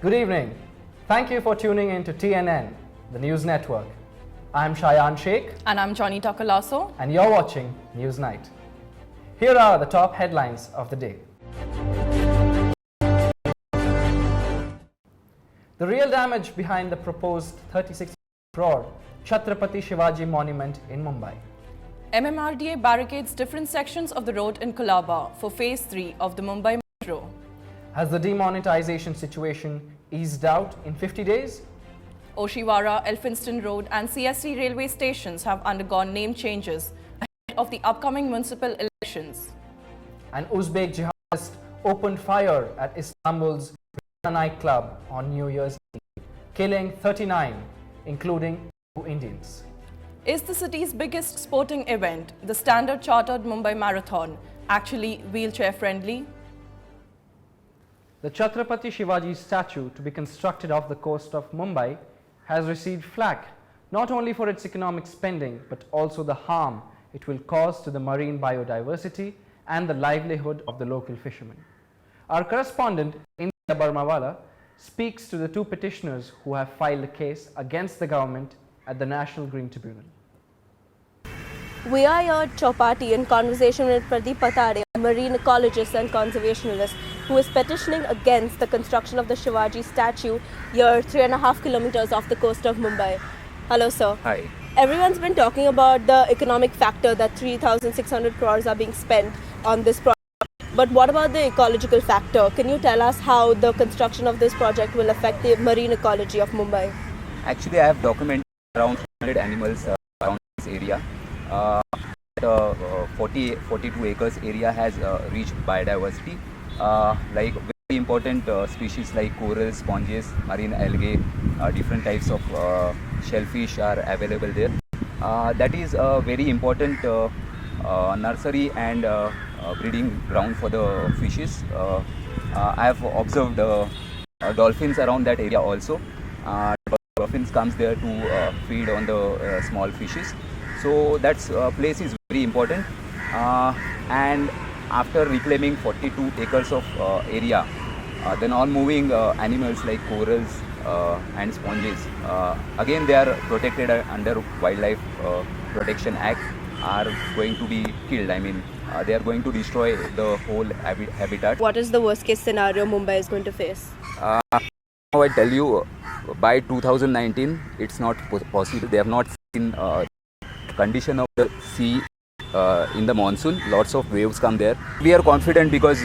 Good evening. Thank you for tuning in to TNN, the news network. I'm Shayan Sheikh. And I'm Johnny Takalaso. And you're watching Newsnight. Here are the top headlines of the day. The real damage behind the proposed 36 crore Chhatrapati Shivaji Monument in Mumbai. MMRDA barricades different sections of the road in Colaba for Phase 3 of the Mumbai Metro. Has the demonetization situation eased out in 50 days? Oshiwara, Elphinstone Road and CST railway stations have undergone name changes ahead of the upcoming municipal elections. An Uzbek jihadist opened fire at Istanbul's nightclub on New Year's Eve, killing 39, including 2 Indians. Is the city's biggest sporting event, the Standard Chartered Mumbai Marathon, actually wheelchair friendly? The Chhatrapati Shivaji statue to be constructed off the coast of Mumbai has received flack not only for its economic spending but also the harm it will cause to the marine biodiversity and the livelihood of the local fishermen. Our correspondent India Barmawala speaks to the 2 petitioners who have filed a case against the government at the National Green Tribunal. We are here at Chowpatty in conversation with Pradeep Patare, a marine ecologist and conservationist who is petitioning against the construction of the Shivaji statue here 3.5 kilometers off the coast of Mumbai. Hello sir. Hi. Everyone's been talking about the economic factor that 3,600 crores are being spent on this project. But what about the ecological factor? Can you tell us how the construction of this project will affect the marine ecology of Mumbai? Actually, I have documented around 100 animals around this area. 42 acres area has reached biodiversity. Like very important species like corals, sponges, marine algae, different types of shellfish are available there. That is a very important nursery and breeding ground for the fishes. I have observed dolphins around that area also. Dolphins comes there to feed on the small fishes. So that place is very important. And after reclaiming 42 acres of area, the non-moving animals like corals and sponges, again they are protected under Wildlife Protection Act, are going to be killed. I mean, they are going to destroy the whole habitat. What is the worst case scenario Mumbai is going to face? Now I tell you, by 2019, it's not possible. They have not seen condition of the sea in the monsoon. Lots of waves come there. We are confident because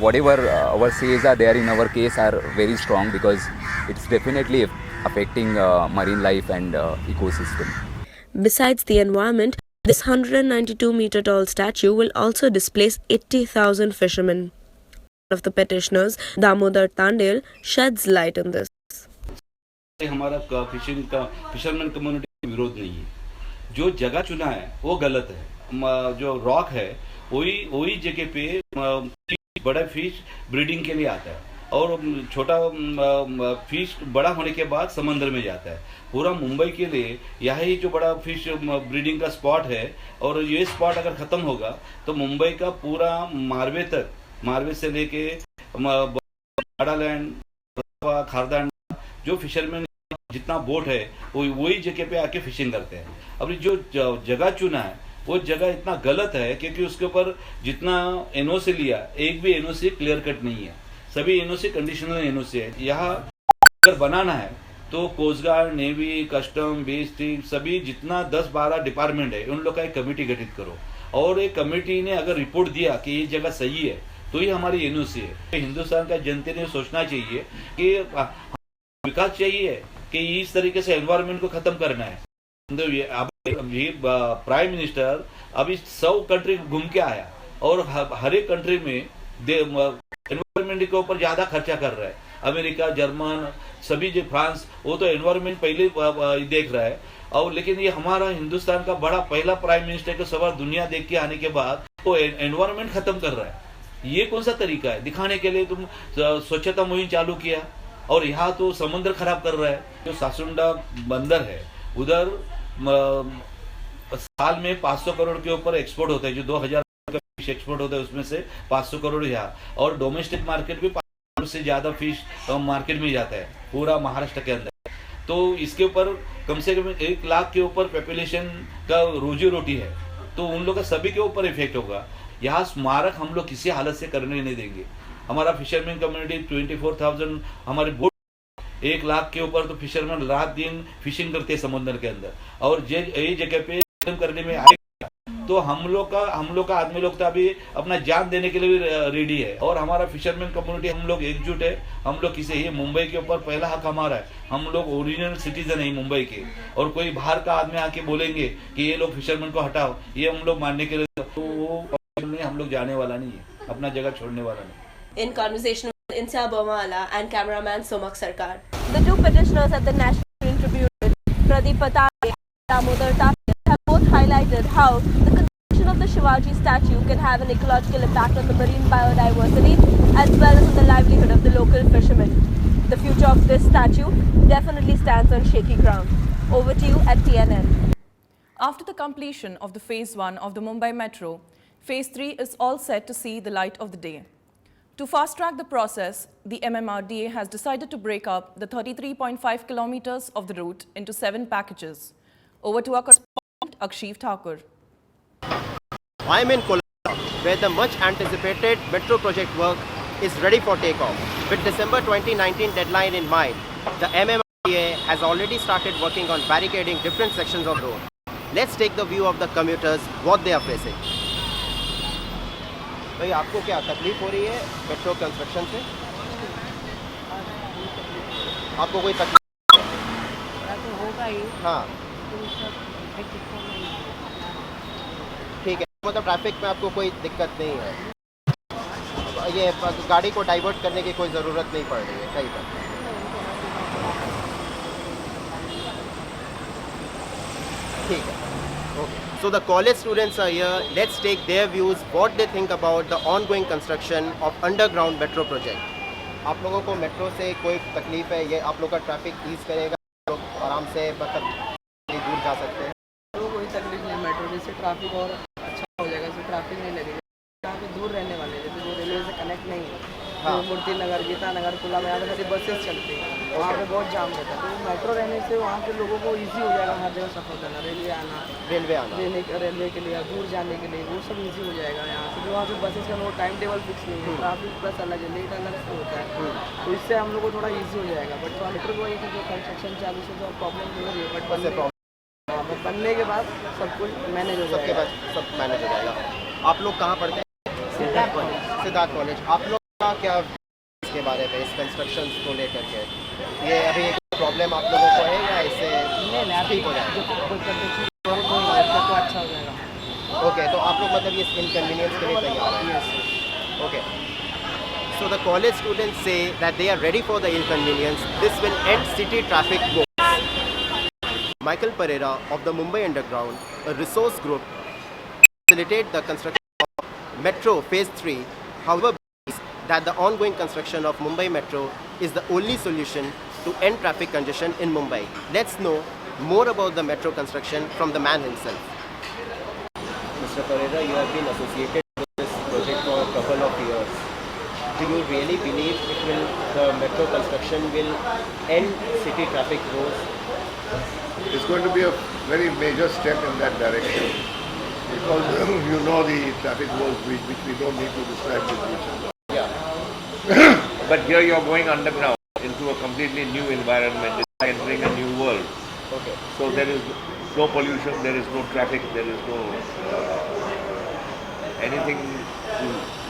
whatever our says are there in our case are very strong, because it's definitely affecting marine life and ecosystem. Besides the environment, this 192-meter tall statue will also displace 80,000 fishermen. One of the petitioners, Damodar Tandel, sheds light on this. हमारा fisherman community का विरोध नहीं है. जो जगह चुना है वो गलत है. जो रॉक है वही जगह पे बड़ा फिश ब्रीडिंग के लिए आता है और छोटा फिश बड़ा होने के बाद समंदर में जाता है. पूरा मुंबई के लिए यही जो बड़ा फिश ब्रीडिंग का स्पॉट है, और ये स्पॉट अगर खत्म होगा तो मुंबई का पूरा मारवे तक, मारवे से लेके नागालैंड, खारदान, जो फिशरमैन जितना बोट है वही जगह पे आके फिशिंग करते हैं. अब जो जगह चुना है वो जगह इतना गलत है क्योंकि उसके ऊपर जितना एनओसी लिया, एक भी एनओसी क्लियर कट नहीं है. सभी एनओसी कंडीशनल एनओसी है. यहाँ अगर बनाना है तो coast guard, navy, custom, BST, सभी जितना 10-12 डिपार्टमेंट है उन लोग का एक कमेटी गठित करो, और एक कमेटी ने अगर रिपोर्ट दिया कि ये जगह सही है तो ही हमारी एनओसी है. हिंदुस्तान का जनता ने सोचना चाहिए कि विकास चाहिए कि इस तरीके से एनवायरमेंट को खत्म करना है. अभी प्राइम मिनिस्टर अभी 100 कंट्री घूम के आया और हर एक कंट्री में एनवायरमेंट के ऊपर ज्यादा खर्चा कर रहा है. अमेरिका, जर्मन, सभी जो फ्रांस, वो तो एनवायरमेंट पहले देख रहा है. और लेकिन ये हमारा हिंदुस्तान का बड़ा पहला प्राइम मिनिस्टर का सवाल दुनिया देख के आने के बाद वो एनवायरमेंट खत्म कर रहा है. ये कौन सा तरीका है? दिखाने के लिए तुम स्वच्छता मुहिम चालू किया और यहाँ तो समुद्र खराब कर रहा है. जो सासुंडा बंदर है उधर साल में 500 करोड़ के ऊपर एक्सपोर्ट होता है. जो 2000 का फिश एक्सपोर्ट होता है उसमें से 500 करोड़ यहाँ, और डोमेस्टिक मार्केट भी करोड़ से ज़्यादा फिश मार्केट में जाता है पूरा महाराष्ट्र के अंदर। तो इसके ऊपर कम से कम 1 लाख के ऊपर पॉपुलेशन का रोजी रोटी है, तो उन लोग का सभी के ऊपर इफेक्ट होगा। यहाँ स्मारक हम लोग किसी हालत से करने नहीं देंगे। हमारा फिशरमैन कम्युनिटी 24,000 हमारे बोट 1 लाख के ऊपर, तो फिशरमैन रात दिन फिशिंग करते हैं समुद्र के अंदर, और यही जगह पे करने में आएगा तो हम लोग का आदमी लोग तो अभी अपना जान देने के लिए भी रेडी है। और हमारा फिशरमैन कम्युनिटी हम लोग एकजुट है। हम लोग किसी ये मुंबई के ऊपर पहला हक हमारा है। हम लोग ओरिजिनल सिटीजन है मुंबई के, और कोई बाहर का आदमी आके बोलेंगे कि ये लोग फिशरमैन को हटाओ, ये हम लोग मानने के लिए तो वो हम लोग जाने वाला नहीं है, अपना जगह छोड़ने वाला नहीं। In conversation with Insa Bomala and cameraman Somak Sarkar, the two petitioners at the National Tribune, Pradeep Patare and Damodar Tapia, have both highlighted how the construction of the Shivaji statue can have an ecological impact on the marine biodiversity as well as on the livelihood of the local fishermen. The future of this statue definitely stands on shaky ground. Over to you at TNN. After the completion of the Phase 1 of the Mumbai Metro, Phase 3 is all set to see the light of the day. To fast-track the process, the MMRDA has decided to break up the 33.5 kilometers of the route into 7 packages. Over to our correspondent, Akshiv Thakur. I am in Kolkata, where the much-anticipated metro project work is ready for takeoff. With December 2019 deadline in mind, the MMRDA has already started working on barricading different sections of road. Let's take the view of the commuters, what they are facing. भाई आपको क्या तकलीफ हो रही है metro construction से? आपको कोई तकलीफ तो होगा ही। हाँ ठीक है, मतलब ट्रैफिक में आपको कोई दिक्कत नहीं है, ये गाड़ी को डाइवर्ट करने की कोई ज़रूरत नहीं पड़ रही है कहीं पर। ठीक है, okay. So the college students are here. Let's take their views, what they think about the ongoing construction of underground metro project. आप लोगों को मेट्रो से कोई तकलीफ है? ये आप लोग का ट्रैफिक ईज करेगा, लोग आराम से मतलब दूर जा सकते हैं। तो कोई तकलीफ नहीं, मेट्रो से ट्रैफिक और अच्छा हो जाएगा, इससे ट्रैफिक नहीं लगेगा। यहाँ पे दूर रहने वाले जैसे वो रेलवे से कनेक्ट नहीं है, हाँ। मूर्ति नगर, गीता नगर, कुला में यहाँ पे सारी बसेस चलती हैं, वहाँ पे बहुत जाम रहता है। तो मेट्रो रहने से वहाँ के लोगों को ईजी हो जाएगा हर जगह सफ़र करना, रेलवे आना रेलवे के लिए दूर जाने के लिए वो सब ईजी हो जाएगा यहाँ से। वहाँ पे बसेस का नो टाइम टेबल फिक्स नहीं है, ट्रैफिक प्लस अलग है, लेट अलग से होता है, तो इससे हम लोग को थोड़ा ईजी हो जाएगा। बट थोड़ा मेट्रो की वजह से जो कंस्ट्रक्शन चालू से तो प्रॉब्लम हो रही है, बट बनने के बाद सब कुछ मैनेज हो सबके जाएगा। पास सब मैनेज हो जाएगा। आप लोग कहाँ पढ़ते हैं? सिद्धार्थ कॉलेज। आप लोग का क्या इसके बारे में, इस कंस्ट्रक्शन को लेकर के ये अभी प्रॉब्लम आप लोगों को है या इससे ठीक हो जाएगा? तो अच्छा हो जाएगा। ओके, तो आप लोग मतलब इस इनकन्वीनियंस के लिए तैयार हैं? Okay, so the college students say that they are ready for the inconvenience. This will end city traffic woes. Michael Pereira of the Mumbai Underground, a resource group, facilitate the construction of Metro Phase 3. However, believes that the ongoing construction of Mumbai Metro is the only solution to end traffic congestion in Mumbai. Let's know more about the metro construction from the man himself. Mr. Pereira, you have been associated with this project for a couple of years. Do you really believe the metro construction will end city traffic woes? It's going to be a very major step in that direction, because you know the traffic woes which we don't need to describe with each other. Yeah. But here you are going underground into a completely new environment, it's like entering a new world. Okay. So there is no pollution, there is no traffic, there is no anything,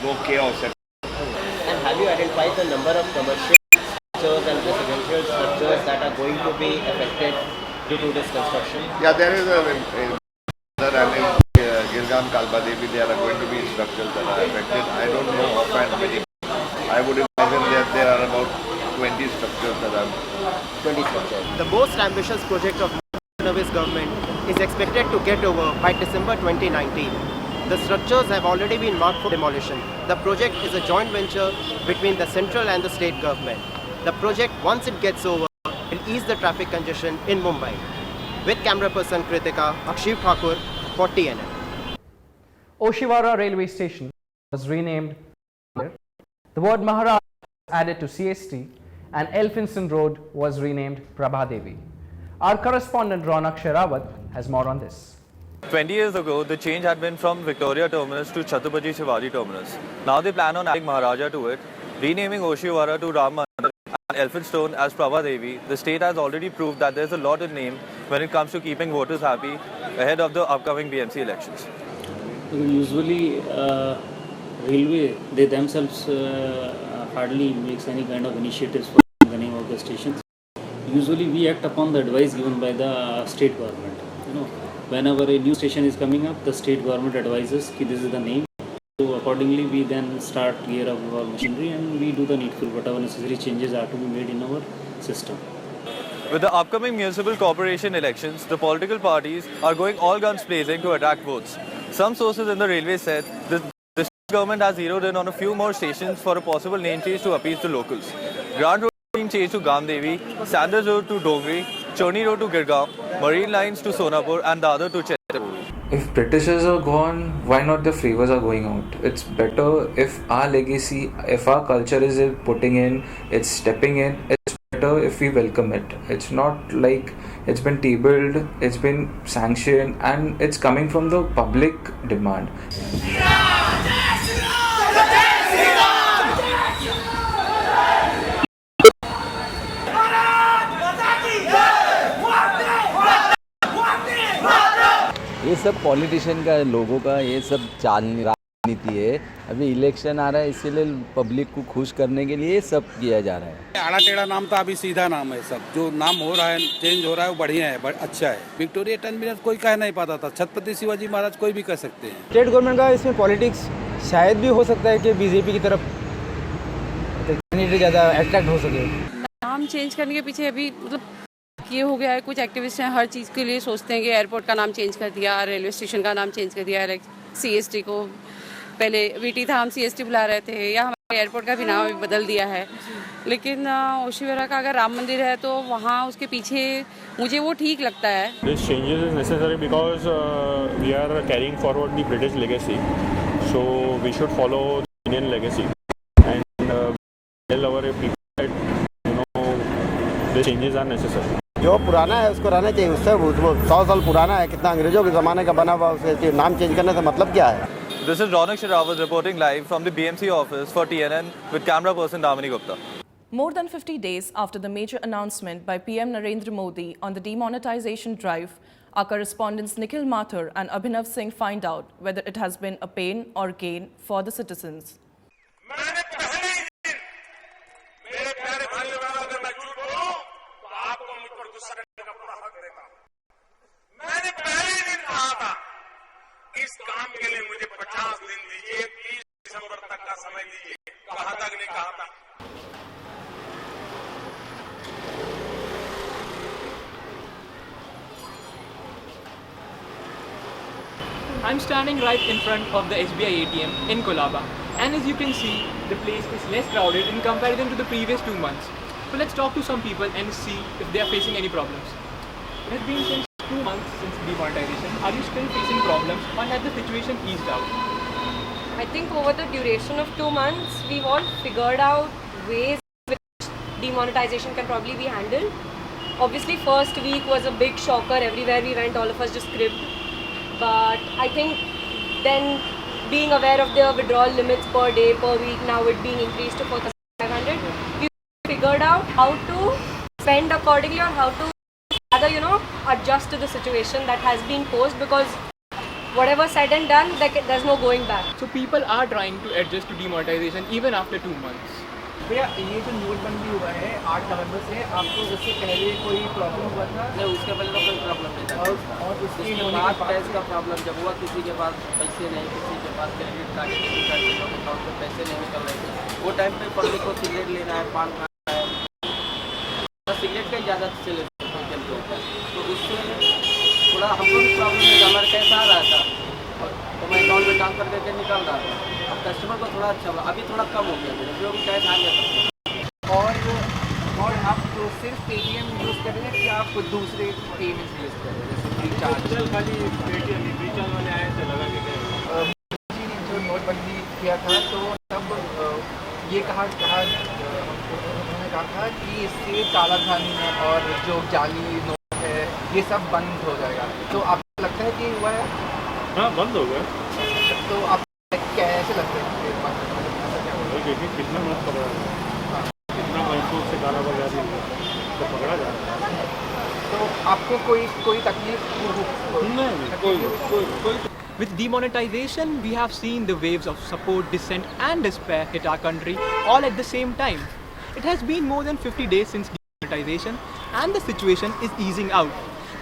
no chaos. And have you identified the number of commercial structures and residential structures that are going to be affected due to this construction? Yeah, there is Girgaon, Kalbadevi, there are going to be structures that are affected. I don't know offhand many. I would imagine that there are about 20 structures that are 20 structures. The most ambitious project of Fadnavis government is expected to get over by December 2019. The structures have already been marked for demolition. The project is a joint venture between the central and the state government. The project, once it gets over, will ease the traffic congestion in Mumbai. With camera person Kritika, Akshiv Thakur for TNN. Oshiwara railway station was renamed. The word Maharashtra added to CST and Elphinstone Road was renamed Prabhadevi. Our correspondent Ronak Sherawat has more on this. 20 years ago, the change had been from Victoria Terminus to Chhatrapati Shivaji Terminus. Now they plan on adding Maharaja to it, renaming Oshiwara to Ram Mandir and Elphinstone as Prabhadevi. The state has already proved that there's a lot in name when it comes to keeping voters happy ahead of the upcoming BMC elections. Usually, railway, they themselves hardly makes any kind of initiatives for the name of the stations. Usually we act upon the advice given by the state government. Whenever a new station is coming up, the state government advises that this is the name. So accordingly, we then start gear up our machinery and we do the needful, whatever necessary changes are to be made in our system. With the upcoming municipal corporation elections, the political parties are going all guns blazing to attract votes. Some sources in the railway said the state government has zeroed in on a few more stations for a possible name change to appease the locals. Grand Road being changed to Gamdevi, Sanders Road to Dongri, Chorni Road to Girgaon, Marine Lines to Sonapur and the other to Chhatrapati. If Britishers are gone, why not the flavors are going out? It's better if our legacy, if our culture is putting in, it's stepping in, it's better if we welcome it. It's not like it's been tabled, it's been sanctioned and it's coming from the public demand. ये सब politician का लोगों का ये सब चाल राजनीति है। अभी इलेक्शन आ रहा है इसीलिए पब्लिक को खुश करने के लिए सब किया जा रहा है। आड़ा टेढ़ा नाम था, अभी सीधा नाम है। सब जो नाम हो रहा है, चेंज हो रहा है, वो बढ़िया है, अच्छा है। विक्टोरिया टर्मिनस कोई कह नहीं पाता था, छत्रपति शिवाजी महाराज कोई भी कह सकते हैं। स्टेट गवर्नमेंट का इसमें पॉलिटिक्स शायद भी हो सकता है कि बीजेपी की तरफ कैंडिडेट ज़्यादा अट्रैक्ट हो सके। नाम चेंज करने के पीछे अभी ये हो गया है, कुछ एक्टिविस्ट हैं हर चीज़ के लिए सोचते हैं कि एयरपोर्ट का नाम चेंज कर दिया, रेलवे स्टेशन का नाम चेंज कर दिया, CST को पहले VT था, हम CST बुला रहे थे, या हमारे एयरपोर्ट का भी नाम अभी बदल दिया है। लेकिन ओशीवारा का अगर राम मंदिर है तो वहाँ उसके पीछे मुझे वो ठीक लगता है। This changes is necessary because we are carrying forward the British legacy, so we should follow the Indian legacy and tell our people that the changes are necessary. जो पुराना है उसको रहना चाहिए, उससे वो 100 साल पुराना है, कितना अंग्रेजों के ज़माने का बना हुआ, उसके नाम चेंज करने से मतलब क्या है? This is Ronak Sherawat reporting live from the BMC office for TNN with camera person Damini Gupta. More than 50 days after the major announcement by PM Narendra Modi on the demonetization drive, our correspondents Nikhil Mathur and Abhinav Singh find out whether it has been a pain or gain for the citizens. मैंने पहले ही दिन कहा था, इस काम के लिए मुझे 50 दिन दीजिए, 30 दिसंबर तक का समय दीजिए। कहा था कि नहीं कहा था? I'm standing right in front of the SBI ATM in Colaba, and as you can see, the place is less crowded in comparison to the previous 2 months. So let's talk to some people and see if they are facing any problems. It has been since 2 months since demonetization. Are you still facing problems, or has the situation eased out? I think over the duration of 2 months, we've all figured out ways which demonetization can probably be handled. Obviously, first week was a big shocker. Everywhere we went, all of us just cribbed. But I think then being aware of the withdrawal limits per day, per week, now it being increased to 4,500, we figured out how to spend accordingly or how to rather, adjust to the situation that has been posed, because whatever said and done, there's no going back. So people are trying to adjust to demonetization even after 2 months. भैया ये जो नोटबंदी हुआ है 8 नवंबर से, आपको उससे पहले कोई प्रॉब्लम हुआ था? नहीं, उसके पहले तो कोई प्रॉब्लम नहीं था। और उसके बाद टैक्स का प्रॉब्लम जब हुआ, किसी के पास पैसे नहीं, किसी के पास क्रेडिट कार्ड, डेबिट कार्ड, लोग अकाउंट में पैसे नहीं निकल रहे थे, वो टाइम पे पब्लिक को सिगरेट लेना है, पान खाना है, सिगरेट का ही ज़्यादा चले होता है, तो उससे थोड़ा हमको भी प्रॉब्लम है। हमारे कैश आ रहा था तो मैं अकाउंट में ट्रांसफर करके निकल रहा था, अब कस्टमर को थोड़ा अच्छा हुआ, अभी थोड़ा कम हो गया, जो भी कैश आ गया था। और आप तो सिर्फ पेटीएम यूज़ कर रहे हैं कि आप दूसरे पेमेंट्स यूज़ कर रहे हैं, जैसे रिचार्ज? खाली पेटीएम रिचार्ज वाले आए थे लगा के गए। मोदी जी ने जो नोटबंदी किया था तो तब ये कहा उन्होंने कहा था कि इससे काला धन और जो जाली नोट है ये सब बंद हो जाएगा, तो आपको लगता है कि हुआ है? हाँ, बंद हो गया। तो आप कैसे लगता है कि बंद हो गया? ऐसा क्या होगा? देखिए कितना मत पकड़ा है, कितना महसूस से कालाबाजारी तो पकड़ा जा रहा है। तो आपको कोई तकलीफ नहीं? With demonetization, we have seen the waves of support, dissent and despair hit our country all at the same time. It has been more than 50 days since demonetization and the situation is easing out.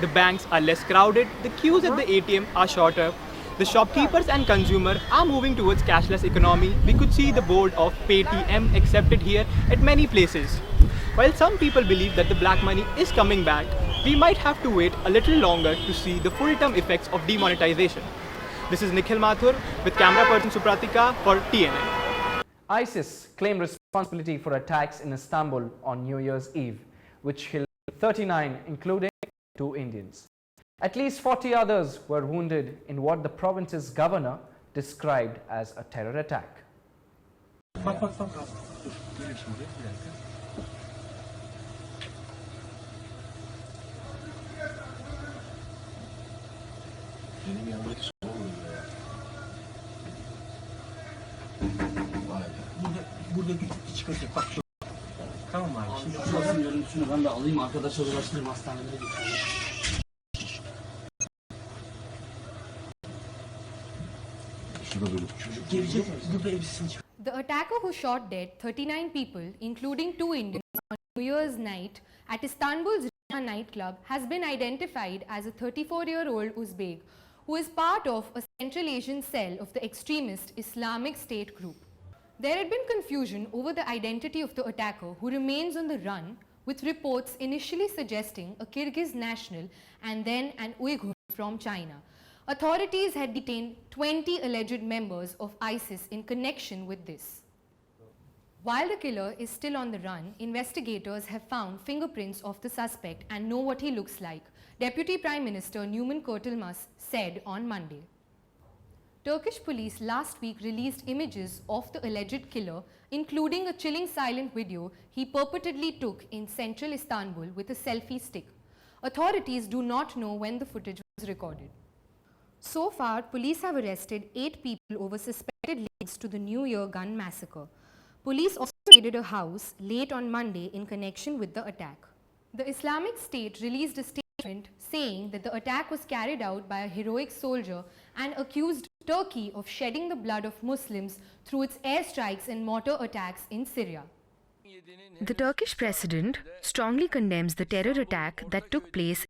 The banks are less crowded, the queues at the ATM are shorter, the shopkeepers and consumer are moving towards cashless economy. We could see the board of Paytm accepted here at many places. While some people believe that the black money is coming back, we might have to wait a little longer to see the full-term effects of demonetization. This is Nikhil Mathur with camera person Supratika for TNN. ISIS claimed responsibility for attacks in Istanbul on New Year's Eve, which killed 39, including 2 Indians. At least 40 others were wounded in what the province's governor described as a terror attack. Buradaki çıkacak bak şu. Tamam mı abi? Şimdi şurası şunu ben de alayım arkadaşa ulaştırayım hastanelere götüreyim. Gelecek burada elbisesini çıkar. The attacker who shot dead 39 people, including 2 Indians, on New Year's night at Istanbul's Rana nightclub has been identified as a 34-year-old Uzbek who is part of a Central Asian cell of the extremist Islamic State group. There had been confusion over the identity of the attacker, who remains on the run, with reports initially suggesting a Kyrgyz national and then an Uyghur from China. Authorities had detained 20 alleged members of ISIS in connection with this. While the killer is still on the run, investigators have found fingerprints of the suspect and know what he looks like, Deputy Prime Minister Numan Kurtulmus said on Monday. Turkish police last week released images of the alleged killer, including a chilling silent video he purportedly took in central Istanbul with a selfie stick. Authorities do not know when the footage was recorded. So far, police have arrested 8 people over suspected links to the New Year gun massacre. Police also raided a house late on Monday in connection with the attack. The Islamic State released a statement saying that the attack was carried out by a heroic soldier and accused Turkey of shedding the blood of Muslims through its airstrikes and mortar attacks in Syria. The Turkish president strongly condemns the terror attack that took place